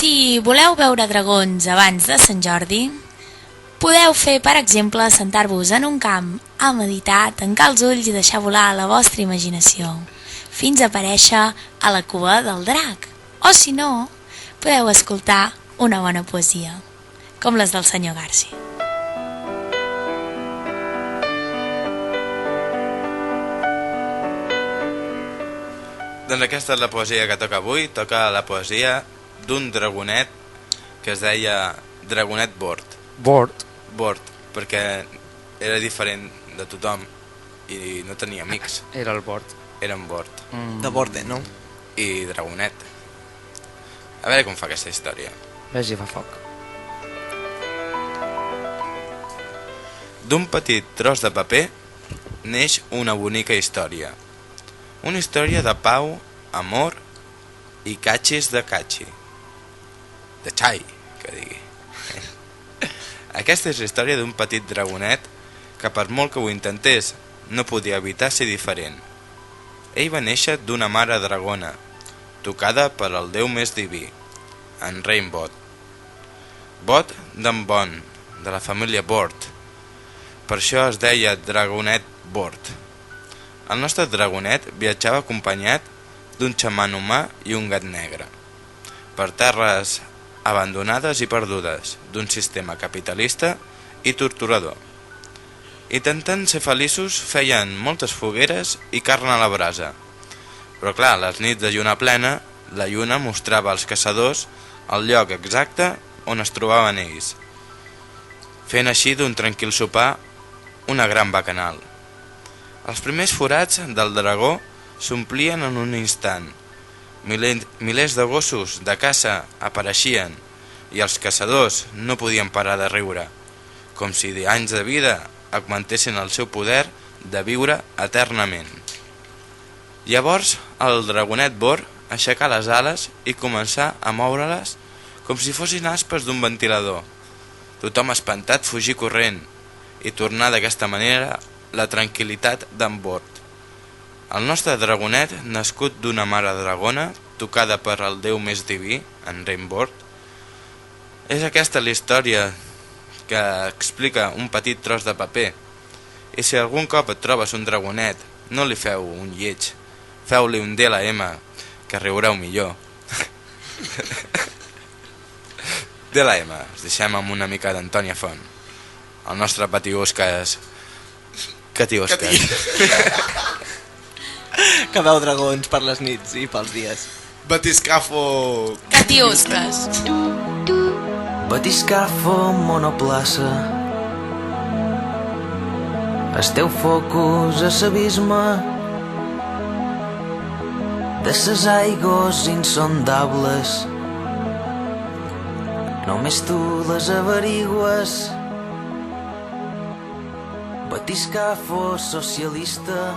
Si voleu veure dragons abans de Sant Jordi, podeu fer, per exemple, sentar-vos en un camp a meditar, tancar els ulls i deixar volar la vostra imaginació, fins a aparèixer a la cua del drac. O si no, podeu escoltar una bona poesia, com les del senyor Garci. Doncs aquesta és la poesia que toca avui. Toca la poesia d'un dragonet que es deia Dragonet Bord. Bord, perquè era diferent de tothom i no tenia amics. Era el Bord. Era un Bord. De Borde, no? I Dragonet. A veure com fa aquesta història. Ves i fa foc. D'un petit tros de paper neix una bonica història. Una història de pau, amor i catxis de catxi. De xai, que digui. Aquesta és la història d'un petit dragonet que per molt que ho intentés no podia evitar ser diferent. Ell va néixer d'una mare dragona, tocada per el déu més diví, en Rein Bot. Bot d'en Bon, de la família Bord. Per això es deia Dragonet Bord. El nostre dragonet viatjava acompanyat d'un xaman humà i un gat negre, per terres abandonades i perdudes d'un sistema capitalista i torturador. Intentant ser feliços feien moltes fogueres i carn a la brasa, però clar, les nits de lluna plena, la lluna mostrava als caçadors el lloc exacte on es trobaven ells, fent així d'un tranquil sopar una gran bacanal. Els primers forats del dragó s'omplien en un instant. Milers de gossos de caça apareixien i els caçadors no podien parar de riure, com si anys de vida augmentessin el seu poder de viure eternament. Llavors el dragonet Bord aixecà les ales i començà a moure-les com si fossin aspes d'un ventilador. Tothom espantat fugí corrent i tornà d'aquesta manera la tranquil·litat d'en Bord. El nostre dragonet, nascut d'una mare dragona, tocada per el déu més diví, en Rein Bord, és aquesta la història que explica un petit tros de paper. I si algun cop et trobes un dragonet, no li feu un lleig, feu-li un DLM, que riureu millor. DLM, us deixem amb una mica d'Antònia Font, el nostre patiusques. Catiusques. Que veu dragons per les nits i pels dies. Batiscafo. Catiusques. Batiscafo monoplaça. Esteu focus a l'abisme de ses aigües insondables. Només tu les averigües. Batiscafo socialista.